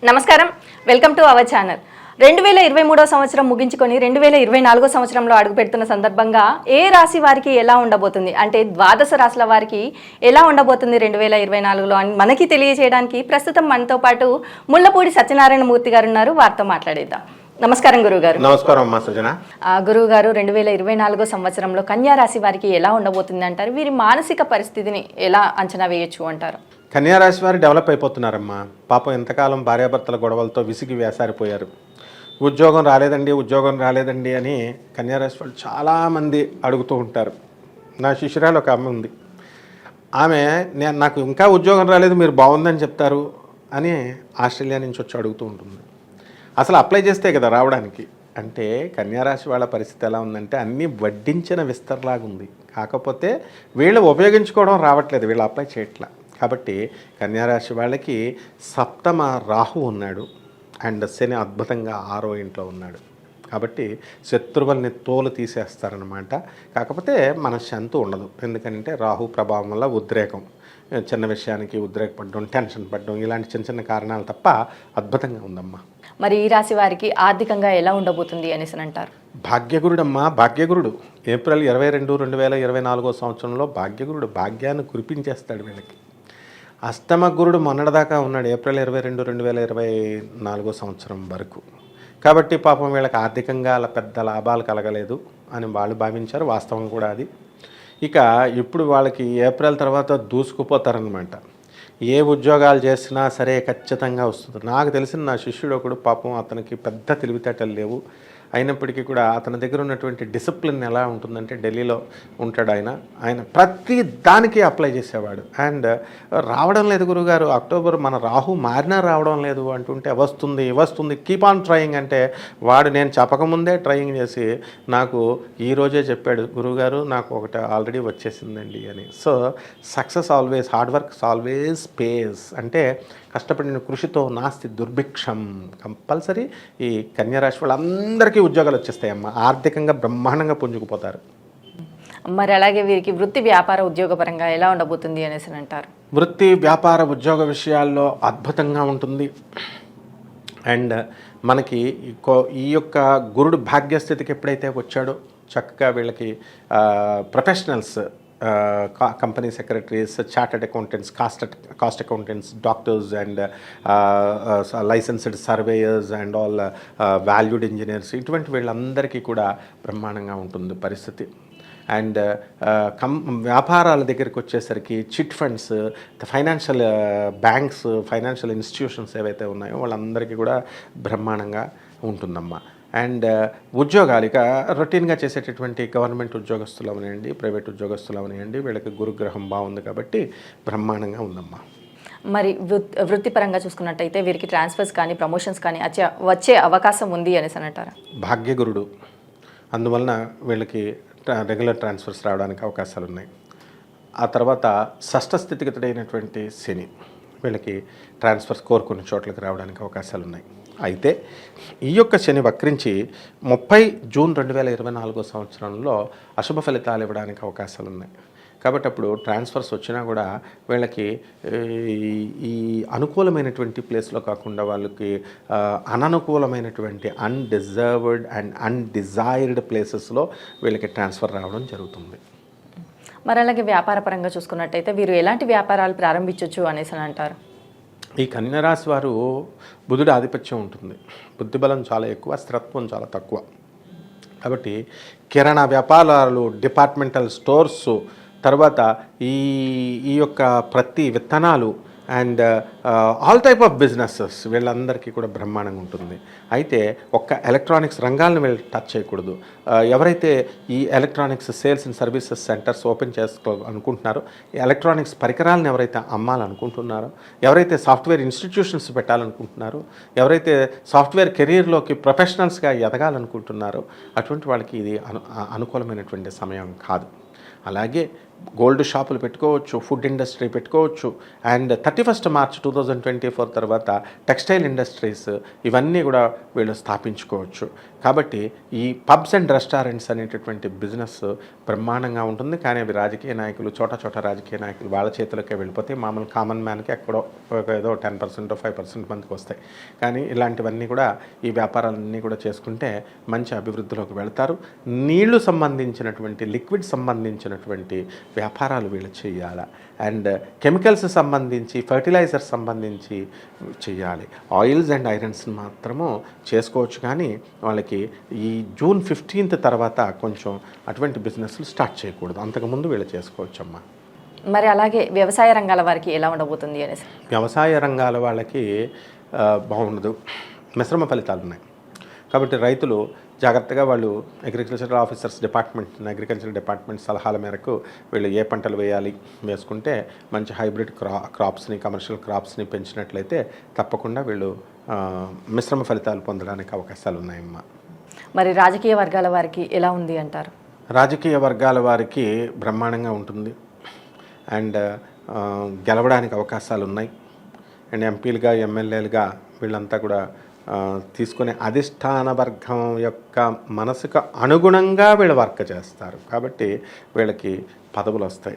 నమస్కారం, welcome to our channel. 2023 సంవత్సరం ముగించుకొని 2024 సంవత్సరంలో అడుగుపెడుతున్న సందర్భంగా ఏ రాశి వారికి ఎలా ఉండబోతుంది, అంటే ద్వాదశ రాశుల వారికి ఎలా ఉండబోతుంది 2024లో అని మనకి తెలియజేయడానికి ప్రస్తుతం మనతో పాటు ముళ్ళపూడి సత్యనారాయణ మూర్తి గారు ఉన్నారు. వారితో మాట్లాడేద్దాం. నమస్కారం గురువుగారు. నమస్కారం అమ్మా సుజన. గురువుగారు, 2024 సంవత్సరంలో కన్యా రాశి వారికి ఎలా ఉండబోతుంది అంటారు? వీరి మానసిక పరిస్థితిని ఎలా అంచనా వేయొచ్చు అంటారు? కన్యా రాశి వారు డెవలప్ అయిపోతున్నారమ్మా. పాపం ఎంతకాలం భార్యాభర్తల గొడవలతో విసిగి వేసారిపోయారు. ఉద్యోగం రాలేదండి అని కన్యా రాశి వాళ్ళు చాలామంది అడుగుతూ ఉంటారు. నా శిష్యురాలు ఒక అమ్మ ఉంది. ఆమె నాకు ఇంకా ఉద్యోగం రాలేదు, మీరు బాగుందని చెప్తారు అని ఆస్ట్రేలియా నుంచి వచ్చి అడుగుతూ ఉంటుంది. అసలు అప్లై చేస్తే కదా రావడానికి. అంటే కన్యారాశి వాళ్ళ పరిస్థితి ఎలా ఉందంటే అన్నీ వడ్డించిన విస్తరలాగా ఉంది. కాకపోతే వీళ్ళు ఉపయోగించుకోవడం రావట్లేదు, వీళ్ళు అప్లై చేయట్లా. కాబట్టి కన్యారాశి వాళ్ళకి సప్తమ రాహు ఉన్నాడు అండ్ శని అద్భుతంగా 6వ ఇంట్లో ఉన్నాడు. కాబట్టి శత్రువుల్ని తోలు తీసేస్తారనమాట. కాకపోతే మనశ్శాంతి ఉండదు. ఎందుకంటే రాహు ప్రభావం వల్ల ఉద్రేకం, చిన్న విషయానికి ఉద్రేకపడడం, టెన్షన్ పడడం, ఇలాంటి చిన్న చిన్న కారణాలు తప్ప అద్భుతంగా ఉందమ్మా. మరి ఈ రాశి వారికి ఆర్థికంగా ఎలా ఉండబోతుంది అనేసి అంటారు? భాగ్యగురుడమ్మా, భాగ్యగురుడు ఏప్రిల్ 22, 2024 సంవత్సరంలో భాగ్యగురుడు భాగ్యాన్ని కురిపించేస్తాడు వీళ్ళకి. అష్టమ గురుడు మొన్నటిదాకా ఉన్నాడు ఏప్రిల్ 22, 2024 సంవత్సరం వరకు. కాబట్టి పాపం వీళ్ళకి ఆర్థికంగా అలా పెద్ద లాభాలు కలగలేదు అని వాళ్ళు భావించారు. వాస్తవం కూడా అది. ఇక ఇప్పుడు వాళ్ళకి ఏప్రిల్ తర్వాత దూసుకుపోతారనమాట. ఏ ఉద్యోగాలు చేసినా సరే ఖచ్చితంగా వస్తుంది. నాకు తెలిసిన నా శిష్యుడు ఒకడు, పాపం అతనికి పెద్ద తెలివితేటలు లేవు, అయినప్పటికీ కూడా అతని దగ్గర ఉన్నటువంటి డిసిప్లిన్ ఎలా ఉంటుందంటే, ఢిల్లీలో ఉంటాడు ఆయన ప్రతి దానికి అప్లై చేసేవాడు. అండ్ రావడం లేదు గురుగారు, అక్టోబర్ మన రాహు మారినా రావడం లేదు అంటుంటే వస్తుంది కీప్ ఆన్ ట్రయింగ్ అంటే వాడు నేను చెప్పకముందే ట్రయింగ్ చేసి నాకు ఈరోజే చెప్పాడు, గురుగారు నాకు ఒకటి ఆల్రెడీ వచ్చేసిందండి అని. So success always, hard work always pays. అంటే కష్టపడిన కృషితో నాస్తి దుర్భిక్షం. కంపల్సరీ ఈ కన్యారాశి వాళ్ళందరికీ ఉద్యోగాలు వచ్చేస్తాయమ్మా. ఆర్థికంగా బ్రహ్మాండంగా పుంజుకుపోతారు. మరి అలాగే వీరికి వృత్తి వ్యాపార ఉద్యోగపరంగా ఎలా ఉండబోతుంది అనేసి అంటారు? వృత్తి వ్యాపార ఉద్యోగ విషయాల్లో అద్భుతంగా ఉంటుంది. అండ్ మనకి ఈ యొక్క గురుడు భాగ్యస్థితికి ఎప్పుడైతే వచ్చాడో చక్కగా వీళ్ళకి professionals, company secretaries, chartered accountants, cost accountants, doctors and licensed surveyors and all valued engineers, ఇటువంటి వీళ్ళందరికీ కూడా బ్రహ్మాండంగా ఉంటుంది పరిస్థితి. అండ్ వ్యాపారాల దగ్గరికి వచ్చేసరికి chit funds, financial banks, financial institutions ఏవైతే ఉన్నాయో వాళ్ళందరికీ కూడా బ్రహ్మాండంగా ఉంటుందమ్మా. అండ్ ఉద్యోగాలు ఇక రొటీన్గా చేసేటటువంటి గవర్నమెంట్ ఉద్యోగస్తులు అవనివ్వండి, ప్రైవేట్ ఉద్యోగస్తులు అవనివ్వండి, వీళ్ళకి గురుగ్రహం బాగుంది కాబట్టి బ్రహ్మాండంగా ఉందమ్మా. మరి వృత్తిపరంగా చూసుకున్నట్టయితే వీరికి ట్రాన్స్ఫర్స్ కానీ ప్రమోషన్స్ కానీ వచ్చే అవకాశం ఉంది అనేసి అంటారా? భాగ్యగురుడు అందువలన వీళ్ళకి రెగ్యులర్ ట్రాన్స్ఫర్స్ రావడానికి అవకాశాలు ఉన్నాయి. ఆ తర్వాత షష్ఠ స్థితిగతుడైనటువంటి శని వీళ్ళకి ట్రాన్స్ఫర్స్ కోరుకున్న చోట్లకి రావడానికి అవకాశాలు ఉన్నాయి. అయితే ఈ యొక్క శని వక్రించి 30 జూన్ 2024 సంవత్సరంలో అశుభ ఫలితాలు ఇవ్వడానికి అవకాశాలు ఉన్నాయి. కాబట్టి అప్పుడు ట్రాన్స్ఫర్స్ వచ్చినా కూడా వీళ్ళకి ఈ అనుకూలమైనటువంటి ప్లేస్లో కాకుండా వాళ్ళకి అననుకూలమైనటువంటి అన్డిజర్వ్డ్ అండ్ అన్డిజైర్డ్ ప్లేసెస్లో వీళ్ళకి ట్రాన్స్ఫర్ రావడం జరుగుతుంది. మరి అలాగే వ్యాపార పరంగా చూసుకున్నట్టయితే వీరు ఎలాంటి వ్యాపారాలు ప్రారంభించవచ్చు అనేసి అంటారు? ఈ కన్యరాశి వారు బుధుడి ఆధిపత్యం ఉంటుంది. బుద్ధిబలం చాలా ఎక్కువ, స్థిరత్వం చాలా తక్కువ. కాబట్టి కిరాణా వ్యాపారాలు, డిపార్ట్మెంటల్ స్టోర్స్, తర్వాత ఈ యొక్క ప్రతి విత్తనాలు and all type of businesses వీళ్ళందరికీ కూడా బ్రహ్మాండంగా ఉంటుంది. అయితే ఒక్క ఎలక్ట్రానిక్స్ రంగాలను వీళ్ళు టచ్ చేయకూడదు. ఎవరైతే ఈ electronics sales and services centres open అనుకుంటున్నారో, ఎలక్ట్రానిక్స్ పరికరాలను ఎవరైతే అమ్మాలనుకుంటున్నారో, ఎవరైతే సాఫ్ట్వేర్ ఇన్స్టిట్యూషన్స్ పెట్టాలనుకుంటున్నారో, ఎవరైతే సాఫ్ట్వేర్ కెరీర్లోకి ప్రొఫెషనల్స్గా ఎదగాలనుకుంటున్నారో అటువంటి వాళ్ళకి ఇది అనుకూలమైనటువంటి సమయం కాదు. అలాగే గోల్డ్ షాపులు పెట్టుకోవచ్చు, ఫుడ్ ఇండస్ట్రీ పెట్టుకోవచ్చు. అండ్ 31 మార్చ్ 2024 తర్వాత టెక్స్టైల్ ఇండస్ట్రీస్ ఇవన్నీ కూడా వీళ్ళు స్థాపించుకోవచ్చు. కాబట్టి ఈ పబ్స్ అండ్ రెస్టారెంట్స్ అనేటటువంటి బిజినెస్ బ్రహ్మాండంగా ఉంటుంది. కానీ అవి రాజకీయ నాయకులు, చోట రాజకీయ నాయకులు వాళ్ళ చేతులకే వెళ్ళిపోతే మామూలు కామన్ మ్యాన్కి ఎక్కడో ఏదో 10% 5% మందికి వస్తాయి. కానీ ఇలాంటివన్నీ కూడా ఈ వ్యాపారాలన్నీ కూడా చేసుకుంటే మంచి అభివృద్ధిలోకి వెళ్తారు. నీళ్లు సంబంధించినటువంటి లిక్విడ్ సంబంధించినటువంటి వ్యాపారాలు వీళ్ళు చేయాలి. అండ్ కెమికల్స్ సంబంధించి, ఫర్టిలైజర్స్ సంబంధించి చేయాలి. ఆయిల్స్ అండ్ ఐరన్స్ మాత్రము చేసుకోవచ్చు. కానీ వాళ్ళకి ఈ జూన్ 15 తర్వాత కొంచెం అటువంటి బిజినెస్లు స్టార్ట్ చేయకూడదు. అంతకుముందు వీళ్ళు చేసుకోవచ్చమ్మా. మరి అలాగే వ్యవసాయ రంగాల వారికి ఎలా ఉండబోతుంది అనేసి? వ్యవసాయ రంగాల వాళ్ళకి బాగుండదు, మిశ్రమ ఫలితాలు ఉన్నాయి. కాబట్టి రైతులు జాగ్రత్తగా వాళ్ళు అగ్రికల్చరల్ ఆఫీసర్స్ అగ్రికల్చరల్ డిపార్ట్మెంట్ సలహాల మేరకు వీళ్ళు ఏ పంటలు వేసుకుంటే మంచి హైబ్రిడ్ క్రాప్స్ని, కమర్షియల్ క్రాప్స్ని పెంచినట్లయితే తప్పకుండా వీళ్ళు మిశ్రమ ఫలితాలు పొందడానికి అవకాశాలు ఉన్నాయమ్మా. మరి రాజకీయ వర్గాల వారికి ఎలా ఉంది అంటారు? రాజకీయ వర్గాల వారికి బ్రహ్మాండంగా ఉంటుంది. అండ్ గెలవడానికి అవకాశాలు ఉన్నాయి. అండ్ ఎంపీలుగా, ఎమ్మెల్యేలుగా వీళ్ళంతా కూడా తీసుకునే అధిష్టాన వర్గం యొక్క మనసుకు అనుగుణంగా వీళ్ళు వర్క్ చేస్తారు. కాబట్టి వీళ్ళకి పదవులు వస్తాయి.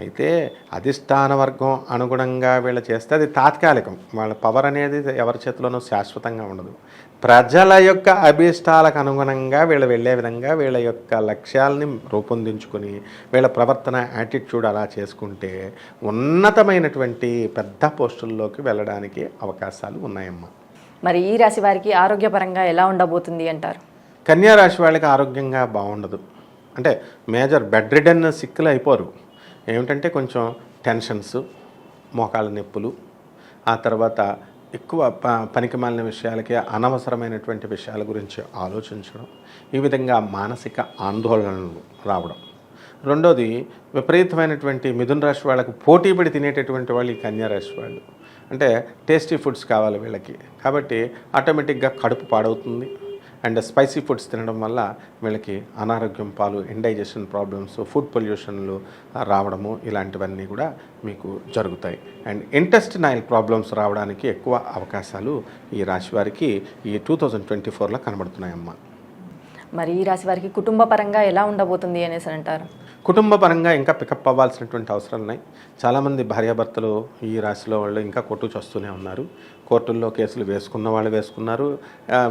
అయితే అధిష్టాన వర్గం అనుగుణంగా వీళ్ళు చేస్తే అది తాత్కాలికం. వాళ్ళ పవర్ అనేది ఎవరి చేతిలోనూ శాశ్వతంగా ఉండదు. ప్రజల యొక్క అభీష్టాలకు అనుగుణంగా వీళ్ళు వెళ్ళే విధంగా వీళ్ళ యొక్క లక్ష్యాలని రూపొందించుకొని వీళ్ళ ప్రవర్తన, యాటిట్యూడ్ అలా చేసుకుంటే ఉన్నతమైనటువంటి పెద్ద పోస్టుల్లోకి వెళ్ళడానికి అవకాశాలు ఉన్నాయమ్మా. మరి ఈ రాశి వారికి ఆరోగ్యపరంగా ఎలా ఉండబోతుంది అంటారు? కన్యా రాశి వాళ్ళకి ఆరోగ్యంగా బాగుండదు. అంటే మేజర్ బెడ్ రిడన్ సిక్కులు అయిపోరు. ఏమిటంటే కొంచెం టెన్షన్స్, మోకాళ్ళ నొప్పులు, ఆ తర్వాత ఎక్కువ పనికిమాలిన విషయాలకి, అనవసరమైనటువంటి విషయాల గురించి ఆలోచించడం, ఈ విధంగా మానసిక ఆందోళనలు రావడం. రెండోది విపరీతమైనటువంటి మిథున రాశి వాళ్ళకు పోటీపడి తినేటటువంటి వాళ్ళు ఈ కన్యా రాశి వాళ్ళు. అంటే టేస్టీ ఫుడ్స్ కావాలి వీళ్ళకి. కాబట్టి ఆటోమేటిక్గా కడుపు పాడవుతుంది. అండ్ స్పైసీ ఫుడ్స్ తినడం వల్ల వీళ్ళకి అనారోగ్యం పాలు, ఇండైజెషన్ ప్రాబ్లమ్స్, ఫుడ్ పొల్యూషన్లు రావడము ఇలాంటివన్నీ కూడా మీకు జరుగుతాయి. అండ్ ఇంటెస్టినైల్ ప్రాబ్లమ్స్ రావడానికి ఎక్కువ అవకాశాలు ఈ రాశి వారికి ఈ 2024లో కనబడుతున్నాయమ్మా. మరి ఈ రాశి వారికి కుటుంబ పరంగా ఎలా ఉండబోతుంది అనేసి అంటారు? కుటుంబ పరంగా ఇంకా పికప్ అవ్వాల్సినటువంటి అవసరాలు ఉన్నాయి. చాలామంది భార్యాభర్తలు ఈ రాశిలో వాళ్ళు ఇంకా కొట్టుచొస్తూనే ఉన్నారు. కోర్టుల్లో కేసులు వేసుకున్న వాళ్ళు వేసుకున్నారు,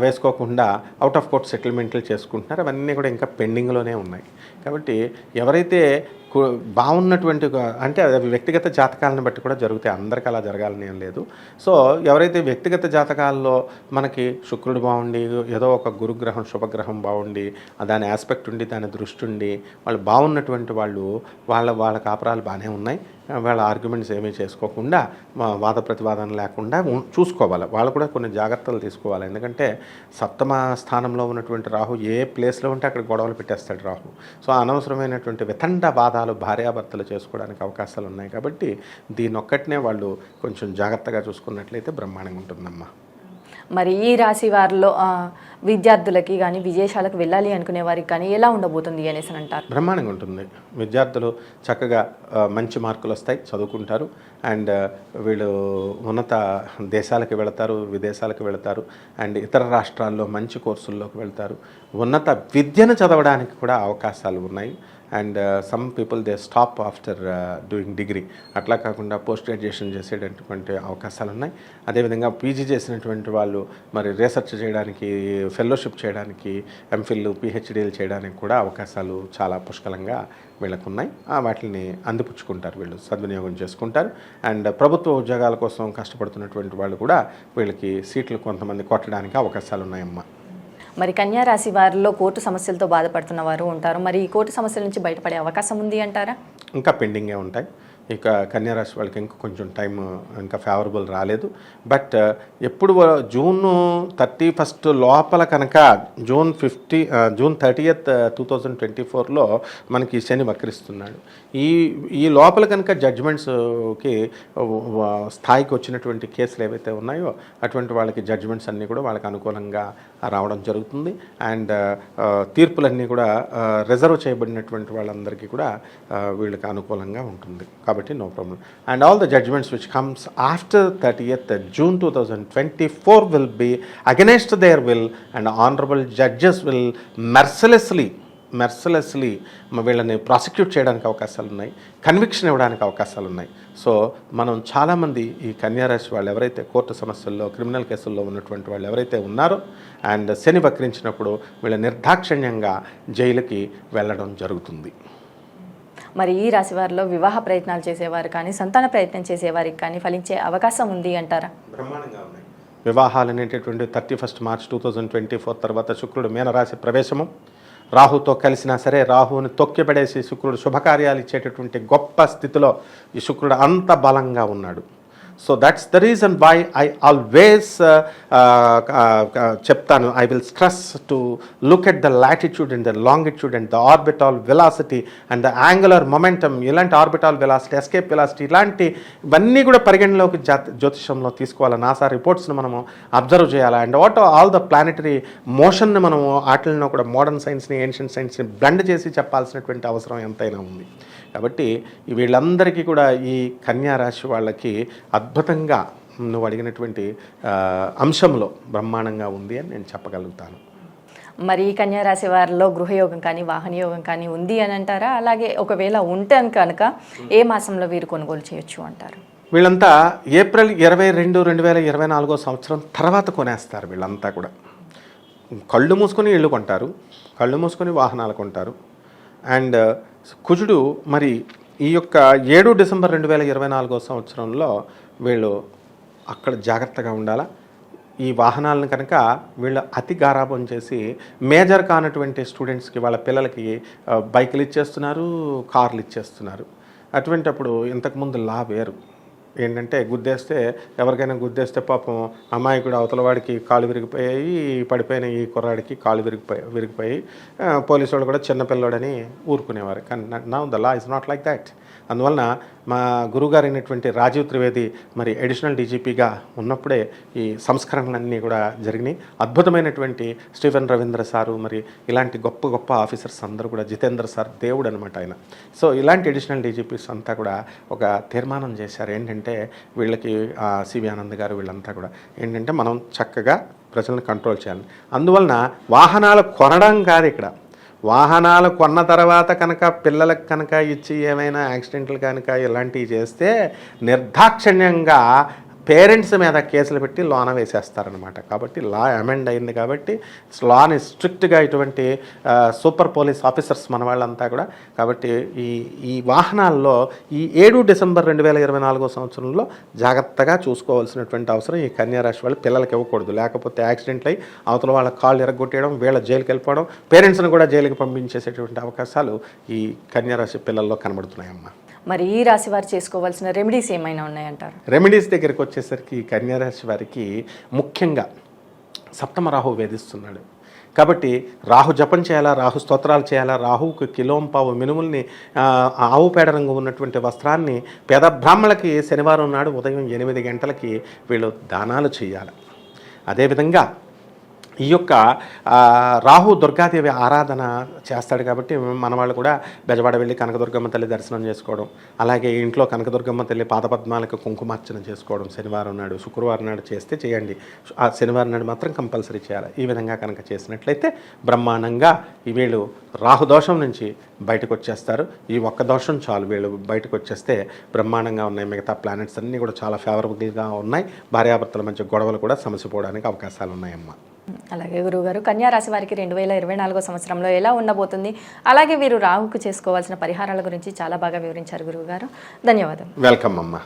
వేసుకోకుండా అవుట్ ఆఫ్ కోర్ట్ సెటిల్మెంట్లు చేసుకుంటున్నారు. అవన్నీ కూడా ఇంకా పెండింగ్లోనే ఉన్నాయి. కాబట్టి ఎవరైతే బాగున్నటువంటి, అంటే అవి వ్యక్తిగత జాతకాలను బట్టి కూడా జరుగుతాయి, అందరికీ అలా జరగాలని ఏం లేదు. సో ఎవరైతే వ్యక్తిగత జాతకాల్లో మనకి శుక్రుడు బాగుండి, ఏదో ఒక గురుగ్రహం, శుభగ్రహం బాగుండి, దాని ఆస్పెక్ట్ ఉండి, దాని దృష్టి ఉండి వాళ్ళు బాగున్నటువంటి వాళ్ళు వాళ్ళ కాపురాలు బాగానే ఉన్నాయి. వాళ్ళ ఆర్గ్యుమెంట్స్ ఏమీ చేసుకోకుండా, వాద ప్రతివాదన లేకుండా చూసుకోవాలి. వాళ్ళు కూడా కొన్ని జాగ్రత్తలు తీసుకోవాలి. ఎందుకంటే సప్తమ స్థానంలో ఉన్నటువంటి రాహు ఏ ప్లేస్లో ఉంటే అక్కడ గొడవలు పెట్టేస్తాడు రాహు. సో అనవసరమైనటువంటి వితండ బాధాలు భార్యాభర్తలు చేసుకోవడానికి అవకాశాలు ఉన్నాయి. కాబట్టి దీనొక్కటినే వాళ్ళు కొంచెం జాగ్రత్తగా చూసుకున్నట్లయితే బ్రహ్మాండంగా ఉంటుందమ్మా. మరి ఈ రాశి వారిలో విద్యార్థులకి కానీ, విదేశాలకు వెళ్ళాలి అనుకునే వారికి కానీ ఎలా ఉండబోతుంది అనేసి అంటారు? బ్రహ్మాండంగా ఉంటుంది. విద్యార్థులు చక్కగా మంచి మార్కులు వస్తాయి, చదువుకుంటారు. అండ్ వీళ్ళు ఉన్నత దేశాలకు వెళతారు, విదేశాలకు వెళతారు. అండ్ ఇతర రాష్ట్రాల్లో మంచి కోర్సుల్లోకి వెళ్తారు. ఉన్నత విద్యను చదవడానికి కూడా అవకాశాలు ఉన్నాయి. And some people they stop after doing degree. అట్లా కాకుండా పోస్ట్ గ్రాడ్యుయేషన్ చేసేటటువంటి అవకాశాలు ఉన్నాయి. అదేవిధంగా పీజీ చేసినటువంటి వాళ్ళు మరి రీసెర్చ్ చేయడానికి, ఫెలోషిప్ చేయడానికి, ఎంఫిల్, పిహెచ్డీలు చేయడానికి కూడా అవకాశాలు చాలా పుష్కలంగా వీళ్ళకు ఉన్నాయి. వాటిని అందిపుచ్చుకుంటారు, వీళ్ళు సద్వినియోగం చేసుకుంటారు. అండ్ ప్రభుత్వ ఉద్యోగాల కోసం కష్టపడుతున్నటువంటి వాళ్ళు కూడా వీళ్ళకి సీట్లు కొంతమంది కొట్టడానికి అవకాశాలు ఉన్నాయమ్మా. మరి కన్యా రాశి వారిలో కోర్టు సమస్యలతో బాధపడుతున్న వారు ఉంటారు. మరి ఈ కోర్టు సమస్యల నుంచి బయటపడే అవకాశం ఉంది అంటారా? ఇంకా పెండింగే ఉంటాయి. ఇక కన్యారాశి వాళ్ళకి ఇంకా కొంచెం టైం ఇంకా ఫేవరబుల్ రాలేదు. బట్ ఎప్పుడు జూన్ 31 లోపల కనుక జూన్ 30th 2024లో మనకి శని వక్రిస్తున్నాడు. ఈ లోపల కనుక జడ్జ్మెంట్స్కి స్థాయికి వచ్చినటువంటి కేసులు ఏవైతే ఉన్నాయో అటువంటి వాళ్ళకి జడ్జ్మెంట్స్ అన్నీ కూడా వాళ్ళకి అనుకూలంగా రావడం జరుగుతుంది. అండ్ తీర్పులన్నీ కూడా రిజర్వ్ చేయబడినటువంటి వాళ్ళందరికీ కూడా వీళ్ళకి అనుకూలంగా ఉంటుంది. కాబట్టి no problem. And all the judgments which comes after 30th June 2024 will be against their will and honourable judges will mercilessly వీళ్ళని ప్రాసిక్యూట్ చేయడానికి అవకాశాలు ఉన్నాయి, కన్విక్షన్ ఇవ్వడానికి అవకాశాలు ఉన్నాయి. సో మనం చాలామంది ఈ కన్యారాశి వాళ్ళు ఎవరైతే కోర్టు సమస్యల్లో క్రిమినల్ కేసుల్లో ఉన్నటువంటి వాళ్ళు ఎవరైతే ఉన్నారో అండ్ శని వక్రించినప్పుడు వీళ్ళ నిర్దాక్షిణ్యంగా జైలుకి వెళ్ళడం జరుగుతుంది. మరి ఈ రాశి వారిలో వివాహ ప్రయత్నాలు చేసేవారు కానీ సంతాన ప్రయత్నం చేసేవారికి కానీ ఫలించే అవకాశం ఉంది అంటారా? బ్రహ్మాండంగా ఉన్నాయి. వివాహాలు అనేటటువంటి 31 March 2024 తర్వాత శుక్రుడు మీనరాశి ప్రవేశము, రాహుతో కలిసినా సరే రాహుని తొక్కిపడేసి శుక్రుడు శుభకార్యాలు ఇచ్చేటటువంటి గొప్ప స్థితిలో ఈ శుక్రుడు అంత బలంగా ఉన్నాడు. So that's the reason why I always చెప్తాను, I will stress to look at the latitude and the longitude and the orbital velocity and the angular momentum. ఇలాంటి ఆర్బిటాల్ వెలాసిటీ, ఎస్కేప్ వెలాసిటీ ఇలాంటి ఇవన్నీ కూడా పరిగణలోకి జ్యోతిషంలో తీసుకోవాలి. నాసా రిపోర్ట్స్ని మనము observe చేయాలి. And what all the planetary మోషన్ని మనము వాటిల్లో కూడా మోడర్న్ సైన్స్ని ఏన్షియంట్ సైన్స్ని బ్లెండ్ చేసి చెప్పాల్సినటువంటి అవసరం ఎంతైనా ఉంది. కాబట్టి వీళ్ళందరికీ కూడా ఈ కన్యా రాశి వాళ్ళకి అద్భుతంగా నువ్వు అడిగినటువంటి అంశంలో బ్రహ్మాండంగా ఉంది అని నేను చెప్పగలుగుతాను. మరి ఈ కన్యా రాశి వారిలో గృహయోగం కానీ వాహన యోగం కానీ ఉంది అని అంటారా? అలాగే ఒకవేళ ఉంటే కనుక ఏ మాసంలో వీరు కొనుగోలు చేయొచ్చు అంటారు? వీళ్ళంతా ఏప్రిల్ 22, 2024 తర్వాత కొనేస్తారు. వీళ్ళంతా కూడా కళ్ళు మూసుకొని ఇళ్ళు కొంటారు, కళ్ళు మూసుకొని వాహనాలు కొంటారు. అండ్ కుజుడు మరి ఈ యొక్క 7 డిసెంబర్ 2024 వీళ్ళు అక్కడ జాగ్రత్తగా ఉండాలా. ఈ వాహనాలను కనుక వీళ్ళు అతి గారాబం చేసి మేజర్ కానటువంటి స్టూడెంట్స్కి వాళ్ళ పిల్లలకి బైకులు ఇచ్చేస్తున్నారు, కార్లు ఇచ్చేస్తున్నారు. అటువంటప్పుడు ఇంతకుముందు లా వేరు ఏంటంటే గుద్దేస్తే ఎవరికైనా గుద్దేస్తే పాపం అమాయకుడు అవతల వాడికి కాలు విరిగిపోయాయి, పడిపోయిన ఈ కుర్రాడికి కాలు విరిగిపోయి పోలీసు వాళ్ళు కూడా చిన్నపిల్లడని ఊరుకునేవారు. కానీ now the law is not like that. అందువలన మా గురువుగారు అయినటువంటి రాజీవ్ త్రివేది మరి అడిషనల్ డీజీపీగా ఉన్నప్పుడే ఈ సంస్కరణలన్నీ కూడా జరిగినాయి. అద్భుతమైనటువంటి స్టీఫెన్ రవీంద్ర సారు మరి ఇలాంటి గొప్ప గొప్ప ఆఫీసర్స్ అందరూ కూడా, జితేంద్ర సార్ దేవుడు అనమాట ఆయన. సో ఇలాంటి అడిషనల్ డీజీపీస్ అంతా కూడా ఒక తీర్మానం చేశారు ఏంటంటే వీళ్ళకి సివి ఆనంద్ గారు వీళ్ళంతా కూడా ఏంటంటే మనం చక్కగా ప్రజలను కంట్రోల్ చేయాలి. అందువలన వాహనాలు కొనడం కాదు ఇక్కడ, వాహనాలు కొన్న తర్వాత కనుక పిల్లలకు కనుక ఇచ్చి ఏమైనా యాక్సిడెంట్లు కనుక ఇలాంటివి చేస్తే నిర్దాక్షిణ్యంగా పేరెంట్స్ మీద కేసులు పెట్టి లోన వేసేస్తారనమాట. కాబట్టి లా అమెండ్ అయింది కాబట్టి లాని స్ట్రిక్ట్గా ఇటువంటి సూపర్ పోలీస్ ఆఫీసర్స్ మన వాళ్ళంతా కూడా. కాబట్టి ఈ వాహనాల్లో ఈ 7 డిసెంబర్ 2024 జాగ్రత్తగా చూసుకోవాల్సినటువంటి అవసరం ఈ కన్యా రాశి వాళ్ళు పిల్లలకి ఇవ్వకూడదు. లేకపోతే యాక్సిడెంట్లు అయ్యి అవతల వాళ్ళ కాళ్ళు ఎరగొట్టేయడం, వీళ్ళ జైలుకి వెళ్ళిపోవడం, పేరెంట్స్ని కూడా జైలుకి పంపించేసేటువంటి అవకాశాలు ఈ కన్యా రాశి పిల్లల్లో కనబడుతున్నాయమ్మా. మరి ఈ రాశి వారు చేసుకోవాల్సిన రెమెడీస్ ఏమైనా ఉన్నాయంటారు? రెమెడీస్ దగ్గరికి వచ్చేసరికి కన్యా రాశి వారికి ముఖ్యంగా సప్తమ రాహు వేధిస్తున్నాడు కాబట్టి రాహు జపం చేయాలా, రాహు స్తోత్రాలు చేయాలా, రాహువుకి కిలోంపావు మినుముల్ని ఆవు పేడ రంగు ఉన్నటువంటి వస్త్రాన్ని పేద బ్రాహ్మణులకి శనివారం నాడు ఉదయం 8 గంటలకి వీళ్ళు దానాలు చేయాలి. అదేవిధంగా ఈ యొక్క రాహు దుర్గాదేవి ఆరాధన చేస్తాడు కాబట్టి మన వాళ్ళు కూడా బెజవాడ వెళ్ళి కనకదుర్గమ్మ తల్లి దర్శనం చేసుకోవడం, అలాగే ఇంట్లో కనకదుర్గమ్మ తల్లి పాదపద్మాలకు కుంకుమార్చన చేసుకోవడం శనివారం నాడు, శుక్రవారం నాడు చేస్తే చేయండి. ఆ శనివారం నాడు మాత్రం కంపల్సరీ చేయాలి. ఈ విధంగా కనుక చేసినట్లయితే బ్రహ్మాండంగా ఈ వీళ్ళు రాహుదోషం నుంచి బయటకు వచ్చేస్తారు. ఈ ఒక్క దోషం చాలు, వీళ్ళు బయటకు వచ్చేస్తే బ్రహ్మాండంగా ఉన్నాయి. మిగతా ప్లానెట్స్ అన్నీ కూడా చాలా ఫేవరబుల్గా ఉన్నాయి. భార్యాభర్తల మధ్య గొడవలు కూడా సమసిపోవడానికి అవకాశాలు ఉన్నాయమ్మా. అలాగే గురువుగారు, కన్యా రాశి వారికి 2024 ఎలా ఉండబోతుంది, అలాగే వీరు రాహుకు చేసుకోవాల్సిన పరిహారాల గురించి చాలా బాగా వివరించారు గురువుగారు. ధన్యవాదాలు. వెల్కమ్ అమ్మా.